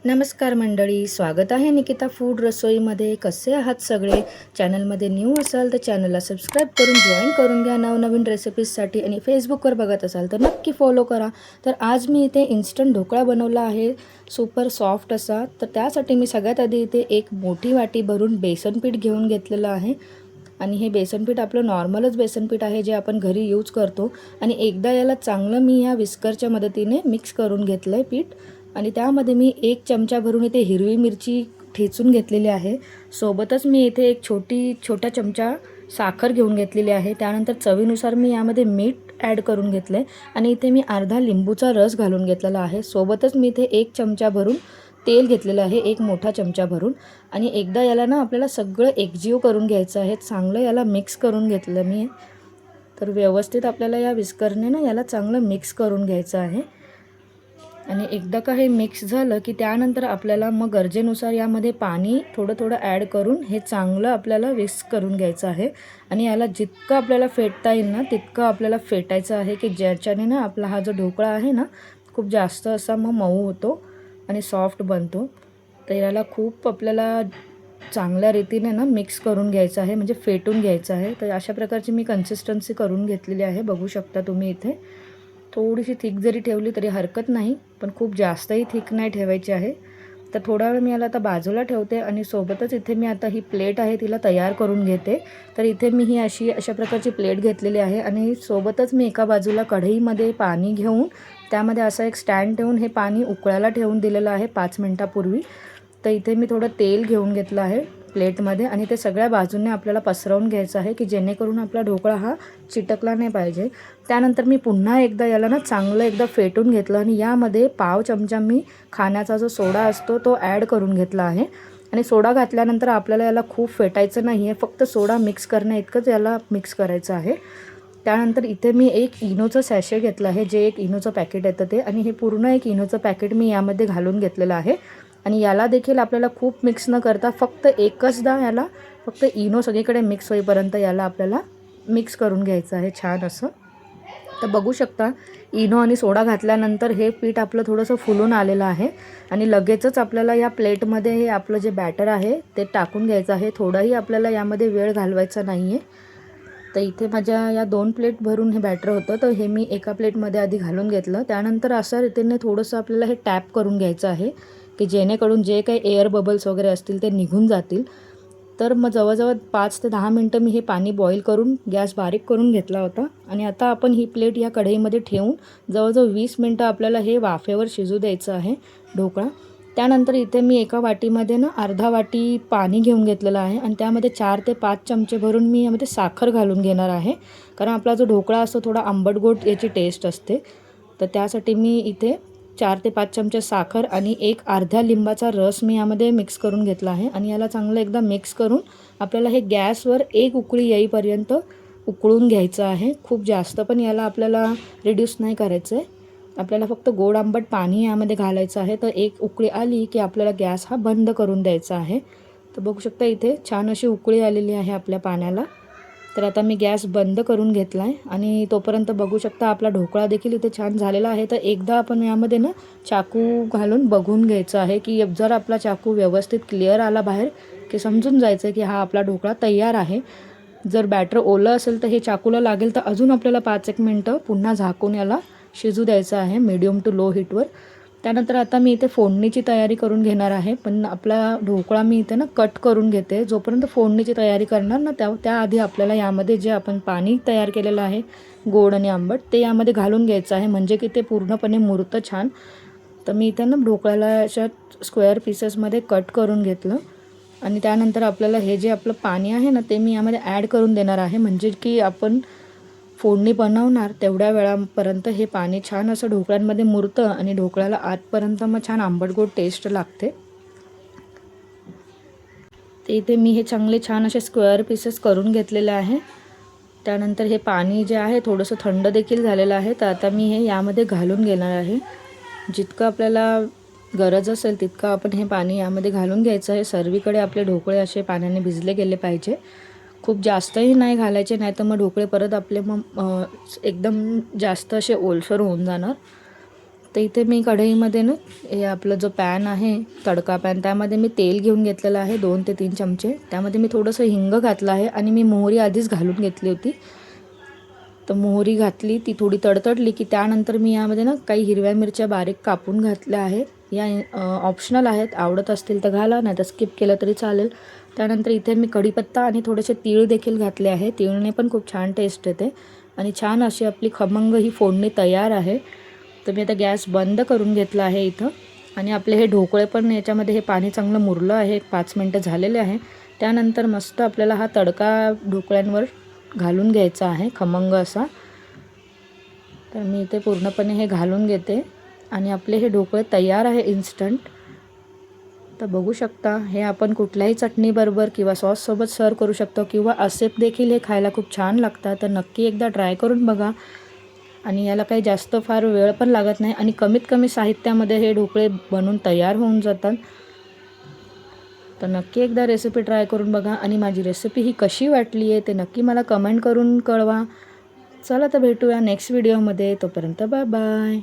नमस्कार मंडळी, स्वागत आहे निकिता फूड रसोईमध्ये. कसे आहात सगळे? चॅनलमध्ये न्यू असाल तर चॅनलला सबस्क्राईब करून जॉईन करून घ्या नवनवीन रेसिपीजसाठी. आणि फेसबुकवर बघत असाल तर नक्की फॉलो करा. तर आज मी इथे इन्स्टंट ढोकळा बनवला आहे, सुपर सॉफ्ट असा. तर त्यासाठी मी सगळ्यात आधी इथे एक मोठी वाटी भरून बेसन पीठ घेऊन घेतलेलं आहे. आणि हे बेसन पीठ आपलं नॉर्मलच बेसन पीठ आहे, जे आपण घरी यूज करतो. आणि एकदा याला चांगलं मी या विस्करच्या मदतीने मिक्स करून घेतलं आहे पीठ. आणि त्यामध्ये मी 1 चमचा भरून इथे हिरवी मिरची ठेचून घेतलेली आहे. सोबतच मी इथे एक छोटा चमचा साखर घेऊन घेतलेली आहे. त्यानंतर चवीनुसार मी यामध्ये मीठ ॲड करून घेतलं आहे. आणि इथे मी अर्धा लिंबूचा रस घालून घेतलेला आहे. सोबतच मी इथे 1 चमचा भरून तेल घेतलेलं आहे, 1 मोठा चमचा भरून. आणि एकदा याला ना आपल्याला सगळं एकजीव करून घ्यायचं आहे. चांगलं याला मिक्स करून घेतलं मी. तर व्यवस्थित आपल्याला या विस्करने ना याला चांगलं मिक्स करून घ्यायचं आहे. आणि एकदा का हे मिक्स झालं की त्यानंतर आपल्याला मग गरजेनुसार यामध्ये पाणी थोडं ॲड करून हे चांगलं आपल्याला विस्क करून घ्यायचं आहे. आणि याला जितकं आपल्याला फेटता येईल ना तितकं आपल्याला फेटायचं आहे, की ज्याच्याने ना आपला हा जो ढोकळा आहे ना खूप जास्त असा मग मऊ होतो आणि सॉफ्ट बनतो. तर याला खूप आपल्याला चांगल्या रीतीने ना मिक्स करून घ्यायचं आहे, म्हणजे फेटून घ्यायचं आहे. तर अशा प्रकारची मी कन्सिस्टन्सी करून घेतलेली आहे, बघू शकता तुम्ही इथे. थोडीशी थिक जरी ठेवली तरी हरकत नाही, पण खूप जास्तही थिक नाही ठेवायची आहे. तर थोडा वेळ मी याला आता बाजूला ठेवते. आणि सोबतच इथे मी आता ही प्लेट आहे तिला तयार करून घेते. तर इथे मी ही अशा प्रकारची प्लेट घेतलेली आहे. आणि सोबतच मी एका बाजूला कढईमध्ये पाणी घेऊन त्यामध्ये असा एक स्टँड ठेवून हे पाणी उकळायला ठेवून दिलेलं आहे 5 मिनटापूर्वी. तर इथे मी थोडं तेल घेऊन घेतलं आहे प्लेटमध्ये. आणि ते सगळ्या बाजूने आपल्याला पसरवून घ्यायचं आहे, की जेणेकरून आपला ढोकळा हा चिटकला नाही पाहिजे. त्यानंतर मी पुन्हा एकदा याला ना चांगलं एकदा फेटून घेतलं. आणि यामध्ये पाव चमचा मी खाण्याचा जो सोडा असतो तो ॲड करून घेतला आहे. आणि सोडा घातल्यानंतर आपल्याला याला खूप फेटायचं नाही आहे, फक्त सोडा मिक्स करण्या इतकंच याला मिक्स करायचं आहे. त्यानंतर इथे मी एक इनोचं सॅशे घेतलं आहे, जे एक इनोचं पॅकेट येतं ते. आणि हे पूर्ण एक इनोचं पॅकेट मी यामध्ये घालून घेतलेलं आहे. आणि याला देखील आपल्याला खूप मिक्स न करता फक्त एकचदा याला फक्त इनो सगळीकडे मिक्स होईपर्यंत याला आपल्याला मिक्स करून घ्यायचं आहे छान असं. तर बघू शकता इनो आणि सोडा घातल्यानंतर हे पीठ आपलं थोडंसं फुलून आलेलं आहे. आणि लगेचच आपल्याला या प्लेटमध्ये हे आपलं जे बॅटर आहे ते टाकून घ्यायचं आहे. थोडाही आपल्याला यामध्ये वेळ घालवायचा नाही आहे. तर इथे माझ्या या 2 प्लेट भरून हे बॅटर होतं, तर हे मी एका प्लेटमध्ये आधी घालून घेतलं. त्यानंतर अशा रीतीने थोडंसं आपल्याला हे टॅप करून घ्यायचं आहे, की जेणेकरून जे काही एअर बबल्स वगैरे असतील ते निघून जातील. तर मग जवळजवळ 5 ते 10 मिनटं मी हे पाणी बॉईल करून गॅस बारीक करून घेतला होता. आणि आता आपण ही प्लेट या कढईमध्ये ठेवून जवळजवळ 20 मिनटं आपल्याला हे वाफेवर शिजू द्यायचं आहे ढोकळा. त्यानंतर इथे मी एका वाटीमध्ये ना अर्धा वाटी पाणी घेऊन घेतलेलं आहे. आणि त्यामध्ये 4 ते 5 चमचे भरून मी यामध्ये साखर घालून घेणार आहे, कारण आपला जो ढोकळा असतो थोडा आंबट गोड याची टेस्ट असते. तर त्यासाठी मी इथे 4 ते 5 चमचे साखर आणि एक अर्ध्या लिंबाचा रस मी यामध्ये मिक्स करून घेतला आहे. आणि याला चांगलं एकदा मिक्स करून आपल्याला हे गॅसवर एक उकळी येईपर्यंत उकळून घ्यायचं आहे. खूप जास्त पण याला आपल्याला रिड्यूस नाही करायचं आहे. आपल्याला फक्त गोड आंबट पाणी यामध्ये घालायचं आहे. तर एक उकळी आली की आपल्याला गॅस हा बंद करून द्यायचा आहे. तर बघू शकता इथे छान अशी उकळी आलेली आहे आपल्या पाण्याला. तर आता मी गॅस बंद करून घेतला आहे. आणि तोपर्यंत बघू शकता आपला ढोकळा देखील इथे छान झालेला आहे. तर एकदा आपण यामध्ये ना चाकू घालून बघून घ्यायचं आहे, की जर आपला चाकू व्यवस्थित क्लिअर आला बाहेर की समजून जायचं की हा आपला ढोकळा तयार आहे. जर बॅटर ओलं असेल तर हे चाकूला लागेल, तर अजून आपल्याला 5-1 मिनटं पुन्हा झाकून याला शिजू द्यायचं आहे मीडियम टू लो हीटवर. त्यानंतर आता मी इथे फोडणीची तयारी करून घेणार आहे. पण आपला ढोकळा मी इथे ना कट करून घेते. जोपर्यंत फोडणीची तयारी करणार ना त्याआधी आपल्याला यामध्ये जे आपण पाणी तयार केलेलं आहे गोड आणि आंबट ते यामध्ये घालून घ्यायचं आहे, म्हणजे की ते पूर्णपणे मुरतं छान. तर मी इथे ना ढोकळ्याला अशा स्क्वेअर पीसेसमध्ये कट करून घेतलं. आणि त्यानंतर आपल्याला हे जे आपलं पाणी आहे ना ते मी यामध्ये ॲड करून देणार आहे, म्हणजे की आपण फोडणी बनवणार तेवढ्या वेळापर्यंत हे पाणी छान असं ढोकळ्यांमध्ये मुरतं आणि ढोकळ्याला आतपर्यंत मग छान आंबट गोड टेस्ट लागते. ते इथे मी हे चांगले छान असे स्क्वेअर पीसेस करून घेतलेले आहे. त्यानंतर हे पाणी जे आहे थोडंसं थंड देखील झालेलं आहे. तर आता मी हे यामध्ये घालून घेणार आहे. जितकं आपल्याला गरज असेल तितकं आपण हे पाणी यामध्ये घालून घ्यायचं आहे. सर्वीकडे आपले ढोकळे असे पाण्याने भिजले गेले पाहिजे. खूप जास्तही नाही घालायचे, नाही तर मग ढोकळे परत आपले एकदम जास्त असे ओलसर होऊन जाणार. तर इथे मी कढईमध्ये ना हे आपलं जो पॅन आहे तडका पॅन, त्यामध्ये मी तेल घेऊन घेतलेलं आहे 2 ते 3 चमचे. त्यामध्ये मी थोडंसं हिंग घातलं आहे आणि मी मोहरी आधीच घालून घेतली होती. तर मोहरी घातली, ती थोडी तडतडली की त्यानंतर मी यामध्ये ना काही हिरव्या मिरच्या बारीक कापून घातल्या आहे. या ऑप्शनल आहेत, आवडत असतील तर घाला, नाही तर स्किप केलं तरी चालेल. त्यानंतर इथे मी कढीपत्ता आणि थोडेसे तीळ देखील घातले आहे. तीळने पण खूप छान टेस्ट येते आणि छान अशी आपली खमंग ही फोडणी तयार आहे. तर मी आता गॅस बंद करून घेतला आहे इथं आणि आपले हे ढोकळे पण याच्यामध्ये हे पाणी चांगलं मुरलं आहे. 5 मिनटं झालेले आहे. त्यानंतर मस्त आपल्याला हा तडका ढोकळ्यांवर घालून घ्यायचा आहे खमंग असा. तर मी इथे पूर्णपणे हे घालून घेते आणि आपले हे ढोकळे तयार आहे इन्स्टंट. तर बघू शकता, हे आपण कुठल्याही चटणीबरोबर किंवा सॉससोबत सर्व करू शकतो किंवा असे देखील हे खायला खूप छान लागतात. तर नक्की एकदा ट्राय करून बघा आणि याला काही जास्त फार वेळ पण लागत नाही आणि कमीत कमी साहित्यामध्ये हे ढोकळे बनून तयार होऊन जातात. तर नक्की एकदा रेसिपी ट्राय करून बघा आणि माझी रेसिपी ही कशी वाटली आहे ते नक्की मला कमेंट करून कळवा. चला तर भेटूया नेक्स्ट व्हिडिओमध्ये. तोपर्यंत बाय बाय.